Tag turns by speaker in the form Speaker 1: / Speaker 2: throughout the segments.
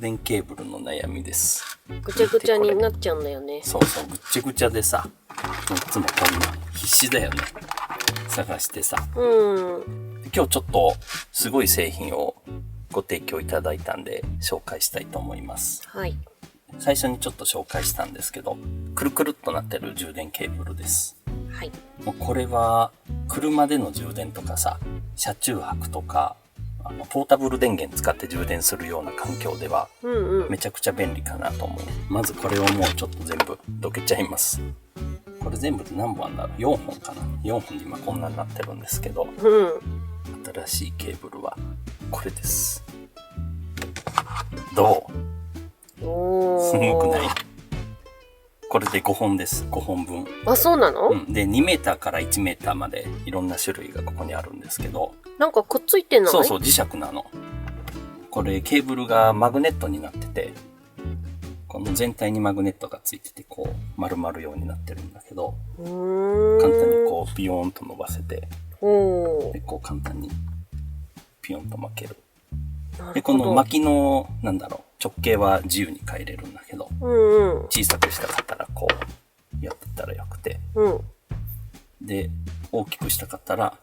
Speaker 1: 電ケーブルの悩みです。
Speaker 2: ぐちゃぐちゃになっちゃうんだよね。
Speaker 1: そうそう、ぐっちゃぐちゃでさ、いつもこんな必死だよね。探してさ。今日ちょっとすごい製品をご提供いただいたんで紹介したいと思います。
Speaker 2: はい。
Speaker 1: 最初にちょっと紹介したんですけど、くるくるっとなってる充電ケーブルです。
Speaker 2: はい。
Speaker 1: もうこれは車での充電とかさ、車中泊とか、ポータブル電源使って充電するような環境ではめちゃくちゃ便利かなと思う。まずこれをもうちょっと全部どけちゃいます。これ全部で何本あるんだろう？ 4 本かな。4本で今こんなになってるんですけど、新しいケーブルはこれです。どう？すごくない？これで5本です。5本分。
Speaker 2: あ、そうなの？
Speaker 1: で、2メーターから1メーターまでいろんな種類がここにあるんですけど。
Speaker 2: なんかくっついてんの？
Speaker 1: そうそう、磁石なの。これケーブルがマグネットになってて、この全体にマグネットがついてて、こう、丸まるようになってるんだけど、簡単にこう、ピヨーンと伸ばせて、で、こう簡単にピヨンと巻ける。で、この巻きの、直径は自由に変えれるんだけど、小さくしたかったらこう、やってったらよくて、で、大きくしたかったら、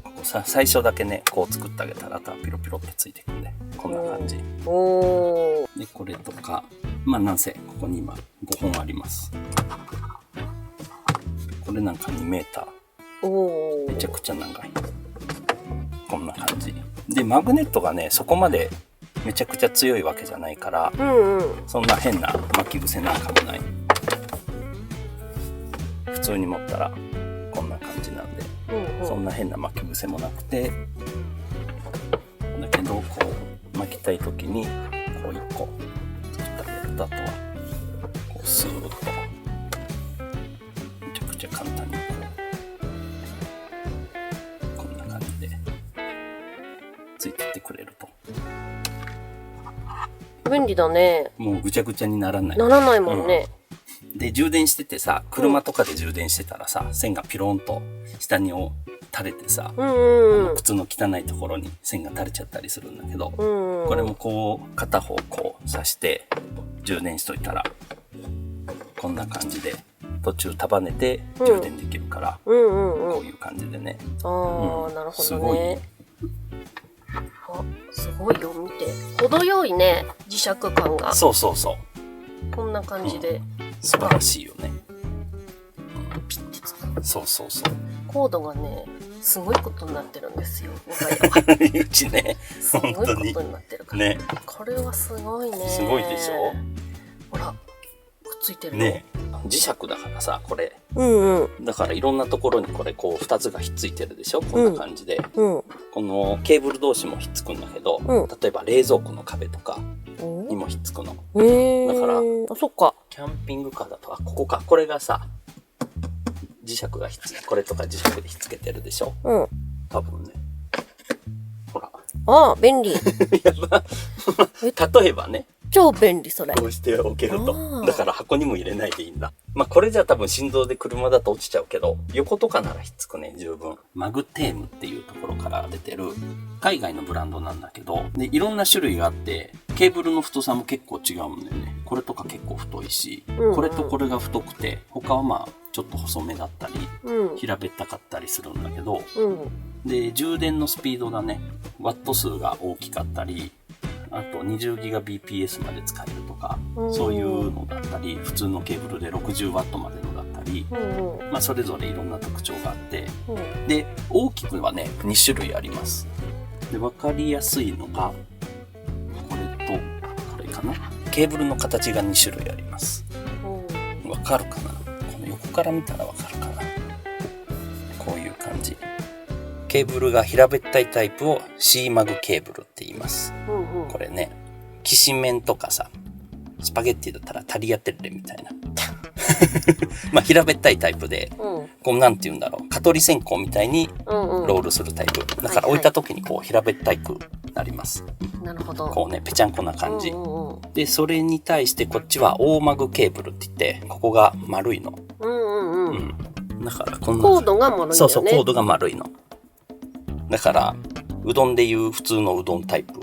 Speaker 1: ここ最初だけね、こう作ってあげたら、あとはピロピロってついてくんで、こんな感じ。で、これとか、なんせ、ここに今5本あります。これなんか2メーター。めちゃくちゃ長い。こんな感じ。で、マグネットがね、そこまでめちゃくちゃ強いわけじゃないから、そんな変な巻き癖なんかもない。普通に持ったらこんな感じなんで、そんな変な巻き癖もなくて、だけどこう巻きたい時にこう1個作ってあげると、あとはこうスーッとめちゃくちゃ簡単にこんな感じでついてってくれると。
Speaker 2: 便利だね。
Speaker 1: もうぐちゃぐちゃにならない。
Speaker 2: ならないもんね。
Speaker 1: で、充電しててさ、車とかで充電してたらさ、線がピロンと下に垂れてさ、靴の汚いところに線が垂れちゃったりするんだけど、これもこう、片方こう刺して充電しといたら、こんな感じで途中束ねて充電できるから、こういう感じでね。
Speaker 2: なるほどね。すごい。すごいよ、見て。程よいね、磁石感が。
Speaker 1: そうそうそう。
Speaker 2: こんな感じで。
Speaker 1: 素晴らしいよね。
Speaker 2: ピッてつく。
Speaker 1: そうそうそう。
Speaker 2: コードがね、すごいことになってるんですよ。我が家は。
Speaker 1: うちね、
Speaker 2: すごいことになってるから。
Speaker 1: ね。
Speaker 2: これはすごいね。
Speaker 1: すごいでしょ？
Speaker 2: ほら、くっついてる
Speaker 1: ね。磁石だからさ、これ。だからいろんなところにこれこう2つがひっついてるでしょ？こんな感じで。このケーブル同士もひっつくんだけど、例えば冷蔵庫の壁とかにもひっつくの。だから、
Speaker 2: あ、そっか。
Speaker 1: キャンピングカーだと、ここか。これがさ、磁石がこれとか磁石でひっつけてるでしょ？多分ね。ほら。
Speaker 2: ああ、便利。
Speaker 1: やば。例えばね。
Speaker 2: 超便利、それ。
Speaker 1: こうしておけると。だから箱にも入れないでいいんだ。これじゃ多分振動で車だと落ちちゃうけど、横とかならひっつくね、十分。マグテームっていうところから出てる海外のブランドなんだけど、で、いろんな種類があって、ケーブルの太さも結構違うんだよね。これとか結構太いし、これとこれが太くて、他はちょっと細めだったり、平べったかったりするんだけど、で、充電のスピードがね、ワット数が大きかったり、あと 20Gbps まで使えるとか、そういうのだったり、普通のケーブルで 60W までのだったり、それぞれいろんな特徴があって、で、大きくはね、2種類あります。で、わかりやすいのが、これと、これかな。ケーブルの形が2種類あります。わかるかな？この横から見たらわかるかな？こういう感じ。ケーブルが平べったいタイプを C マグケーブルって言います。これね、きしめんとかさ、スパゲッティだったらタリアテッレみたいな。平べったいタイプで、こうなんて言うんだろう、蚊取り線香みたいにロールするタイプ。だから置いた時にこう平べったくなります。
Speaker 2: なるほど。
Speaker 1: こうね、ぺちゃんこな感じ。で、それに対してこっちは大マグケーブルって言って、ここが丸いの。だからこんな。
Speaker 2: コードが丸いのね。
Speaker 1: そうそう、コードが丸いの。だから、うどんでいう普通のうどんタイプ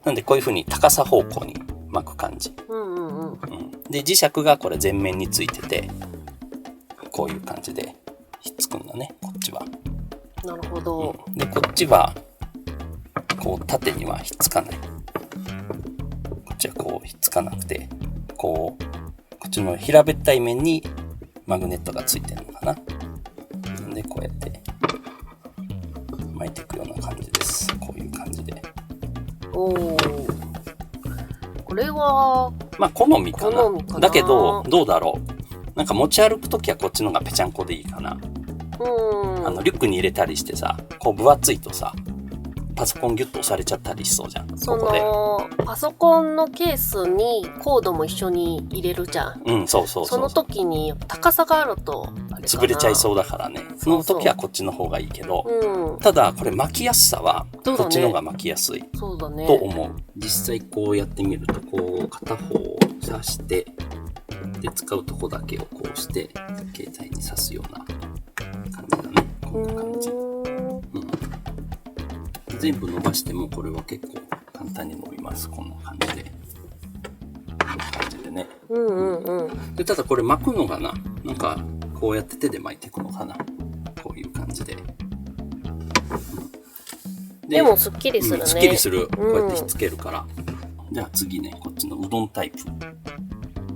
Speaker 1: なんでこういう風に高さ方向に巻く感じ。で、磁石がこれ前面についてて、こういう感じでひっつくんだね、こっちは。
Speaker 2: なるほど。
Speaker 1: で、こっちは、こう縦にはひっつかない。こっちはこうひっつかなくて、こっちの平べったい面にマグネットがついてるのかな。で、こうやって巻いていくような感じです。こういう感じで。
Speaker 2: おお。これは、
Speaker 1: まあ、好みかな。だけど、どうだろう。なんか持ち歩くときはこっちのがぺちゃんこでいいかな。リュックに入れたりしてさ、こう分厚いとさ、パソコンギュッと押されちゃったりしそうじゃん。ここで。
Speaker 2: パソコンのケースにコードも一緒に入れるじゃん。
Speaker 1: うん、そうそうそう。
Speaker 2: その時に高さがあるとあれかな、
Speaker 1: 潰れちゃいそうだからね。その時はこっちの方がいいけど、ただこれ巻きやすさはこっちの方が巻きやすいと思う。実際こうやってみると、こう片方を刺して、で使うとこだけをこうして携帯に刺すような感じだね。こんな感じ。全部伸ばしてもこれは結構簡単に伸びます。こんな感じで。こんな感じでね。で、ただこれ巻くのがな、なんかこうやって手で巻いていくのかな。こういう感じで。
Speaker 2: でもすっきりするね。
Speaker 1: すっきりする。こうやってひっつけるから。じゃあ次ね、こっちのうどんタイプ。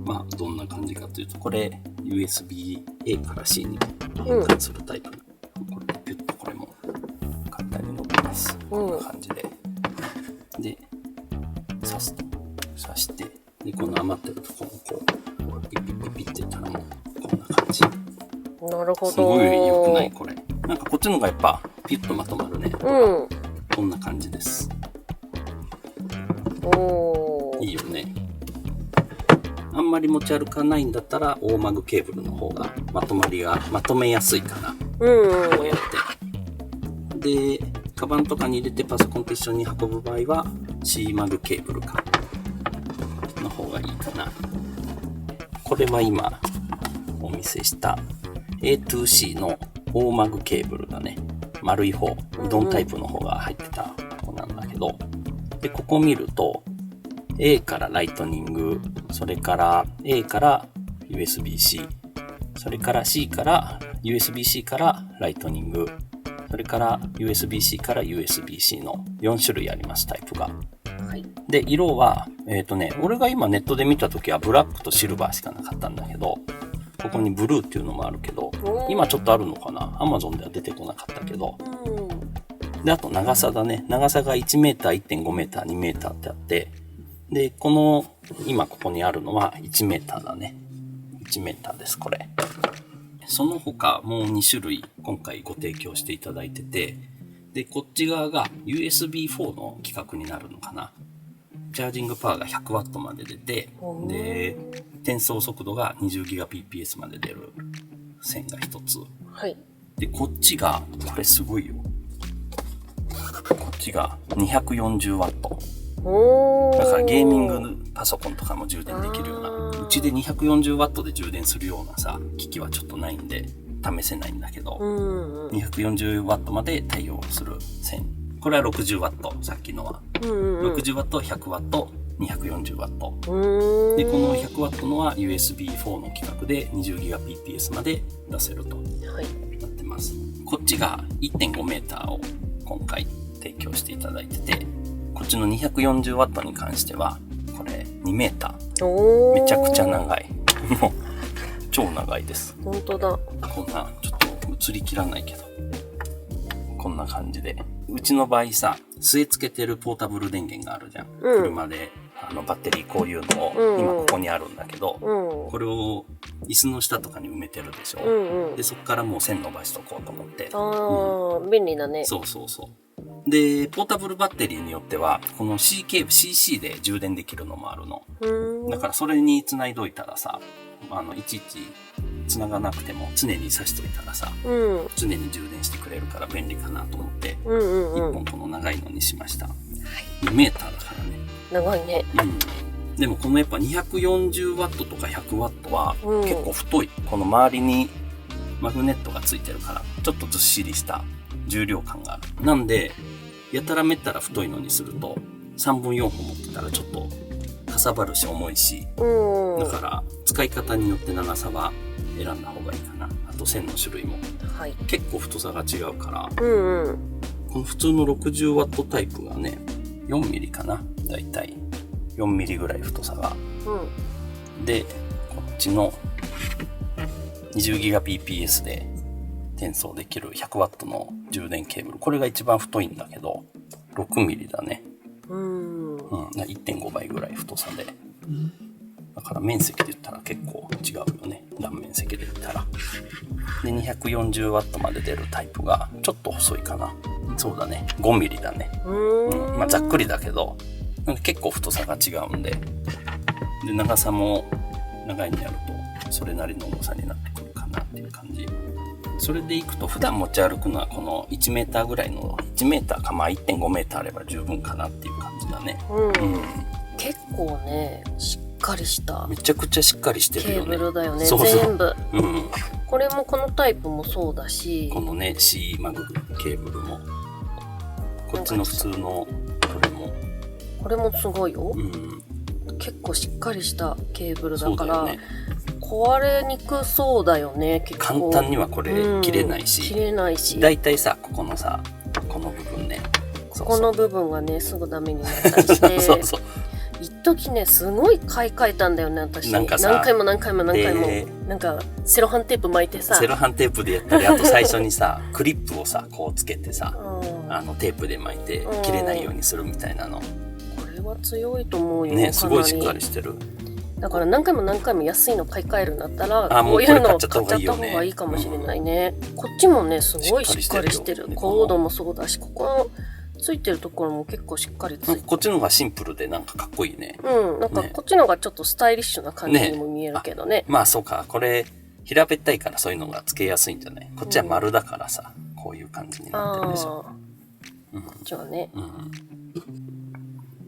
Speaker 1: まあ、どんな感じかというと、これ USB-A から C に変換するタイプ。これでピュッとこれも簡単に伸びます。こんな感じで。で、刺して、で、この余ってるところをこう、ピッピッピッピッってやったらもう、こんな感じ。
Speaker 2: なるほど。
Speaker 1: すごい良くないこれ。なんかこっちの方がやっぱ、ピュッとまとまるね。こんな感じです。いいよね。あんまり持ち歩かないんだったら、大マグケーブルの方がまとめやすいかな。こうやって。で、カバンとかに入れてパソコンと一緒に運ぶ場合は、C マグケーブルか。の方がいいかな。これは今、お見せした A2C の大マグケーブルだね。丸い方、うどんタイプの方が入ってた子なんだけど、で、ここ見ると、A からライトニング、それから A から USB-C、それから C から USB-C からライトニング、それから USB-C から USB-C の4種類あります、タイプが。で、色は、俺が今ネットで見たときはブラックとシルバーしかなかったんだけど、ここにブルーっていうのもあるけど、今ちょっとあるのかな？ Amazon では出てこなかったけど。で、あと長さだね。長さが1メーター、1.5メーター、2メーターってあって、で、今ここにあるのは1メーターだね。1メーターです、これ。その他、もう2種類今回ご提供していただいてて、で、こっち側が USB-4 の規格になるのかな。チャージングパワーが 100W まで出て、で、転送速度が 20Gbps まで出る線が一つ。で、こっちが、これすごいよ。こっちが 240W。だからゲーミングパソコンとかも充電できるような、うちで 240W で充電するようなさ、機器はちょっとないんで試せないんだけど、240W まで対応する線。これは 60W、さっきのは。60W、100W、240W。で、この 100W のは USB-4 の規格で 20Gbps まで出せるとなってます。こっちが 1.5 メーターを今回提供していただいてて、こっちの 240W に関しては、これ2メーター。めちゃくちゃ長い。もう、超長いです。
Speaker 2: 本当だ。
Speaker 1: こんな、ちょっと映りきらないけど、こんな感じで。うちの場合さ、据え付けてるポータブル電源があるじゃん。車で、バッテリーこういうのを、今ここにあるんだけど、これを椅子の下とかに埋めてるでしょ。で、そこからもう線伸ばしとこうと思って。
Speaker 2: 便利だね。
Speaker 1: そうそうそう。で、ポータブルバッテリーによっては、この C ケーブル、CC で充電できるのもあるの。だからそれに繋いどいたらさ、いちいち繋がなくても常に挿しといたらさ、常に充電してくれるから便利かなと思って、1本この長いのにしました。2メーターだからね。
Speaker 2: 長いね。
Speaker 1: でもこのやっぱ 240W とか 100W は結構太い。この周りにマグネットがついてるから、ちょっとずっしりした重量感がある。なんで、やたらめったら太いのにすると、3分4本持ってたらちょっとかさばるし重いし、
Speaker 2: うん。
Speaker 1: だから使い方によって長さは選んだ方がいいかな。あと線の種類も
Speaker 2: はい。
Speaker 1: 結構太さが違うから、
Speaker 2: うんうん。
Speaker 1: この普通の 60W タイプがね、4ミリかな、だいたい4ミリぐらい太さが。で、こっちの 20Gbps で転送できる 100W の充電ケーブル、これが一番太いんだけど、6ミリだね。1.5 倍ぐらい太さで。だから面積で言ったら結構違うよね。断面積で言ったら。で、240W まで出るタイプがちょっと細いかな。そうだね。5ミリだね。まあざっくりだけど、結構太さが違うんで。で、長さも長いにやるとそれなりの重さになってくるかなっていう感じ。それでいくと普段持ち歩くのはこの1メーターぐらいの、1メーターかまあ 1.5 メーターあれば十分かなっていう感じだね。
Speaker 2: 結構ね、しっかりした
Speaker 1: めちゃくちゃしっかりしてるよね。
Speaker 2: ケーブルだよね。
Speaker 1: そうそう
Speaker 2: 全部。これもこのタイプもそうだし、
Speaker 1: このね C マグケーブルも、こっちの普通のこれも、
Speaker 2: これもすごいよ。結構しっかりしたケーブルだから、壊れにくそうだよね。結構
Speaker 1: 簡単にはこれ切れないし、
Speaker 2: 切れないし、
Speaker 1: だいたいさ、ここのさ、この部分ね、
Speaker 2: ここの部分がねすぐダメになったりして
Speaker 1: そうそう、
Speaker 2: 一時ねすごい買い替えたんだよね私。
Speaker 1: なんかさ、
Speaker 2: 何回もなんかセロハンテープ巻いてさ、
Speaker 1: セロハンテープでやったり、あと最初にさクリップをさこうつけてさ、テープで巻いて切れないようにするみたいなの。
Speaker 2: これは強いと思うよ
Speaker 1: ね。すごいしっかりしてる。
Speaker 2: だから何回も安いの買い替えるんだったら、こういうのを買っちゃった方がいいかもしれないね。こっちもねすごいしっかりしてる。コードもそうだし、ここのついてるところも結構しっかりついてる。
Speaker 1: こっちの方がシンプルでなんかかっこいいね。
Speaker 2: なんかこっちの方がちょっとスタイリッシュな感じにも見えるけどね。
Speaker 1: まあそうか、これ平べったいからそういうのがつけやすいんじゃない？こっちは丸だからさ、こういう感じになってるでしょ。
Speaker 2: こっちはね。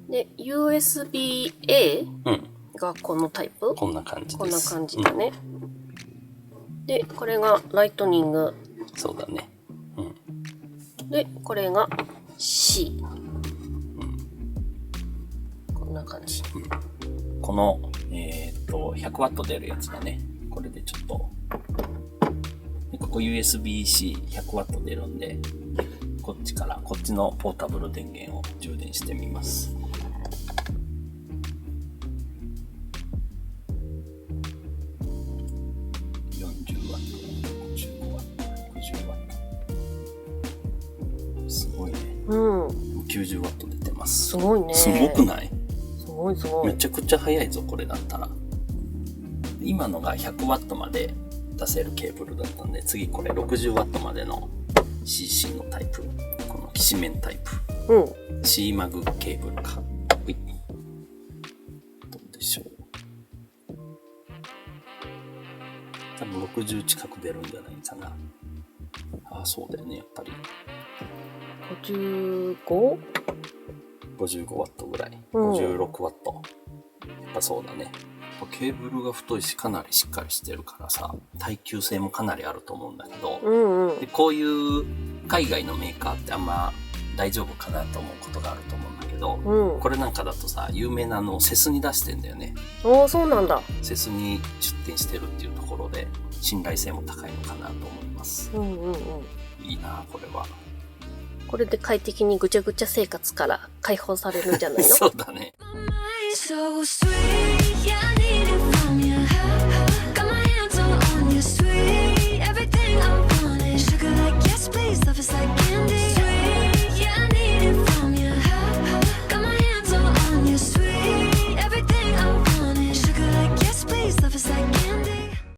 Speaker 2: で、USB-A がこのタイプ？
Speaker 1: こんな感じです。
Speaker 2: こんな感じだね。で、これがライトニング。
Speaker 1: そうだね。
Speaker 2: で、これが C。こんな感じ。
Speaker 1: この、100W 出るやつだね。これでちょっと。でここ USB-C 100W 出るんで、こっちのポータブル電源を充電してみます。40W、55W、60W。すごいね。90W 出てます。
Speaker 2: すごいね。
Speaker 1: すごくない？
Speaker 2: すごいすごい。
Speaker 1: めちゃくちゃ速いぞ、これだったら。今のが 100W まで出せるケーブルだったんで、次これ 60W までの CC のタイプ。このきしめんタイプ。C マグケーブルか。どうでしょう。多分60近く出るんじゃないかな。ああ、そうだよね、やっぱり。55W ぐらい。56W。やっぱそうだね。ケーブルが太いし、かなりしっかりしてるからさ、耐久性もかなりあると思うんだけど、でこういう海外のメーカーってあんま大丈夫かなと思うことがあると思うんだけど、これなんかだとさ、有名なセスに出してんだよね。
Speaker 2: そうなんだ。
Speaker 1: セスに出店してるっていうところで、信頼性も高いのかなと思います。いいな、これは。
Speaker 2: これで快適にぐちゃぐちゃ生活から解放されるんじゃないの？
Speaker 1: そうだね。
Speaker 3: So sweet, I need it from you.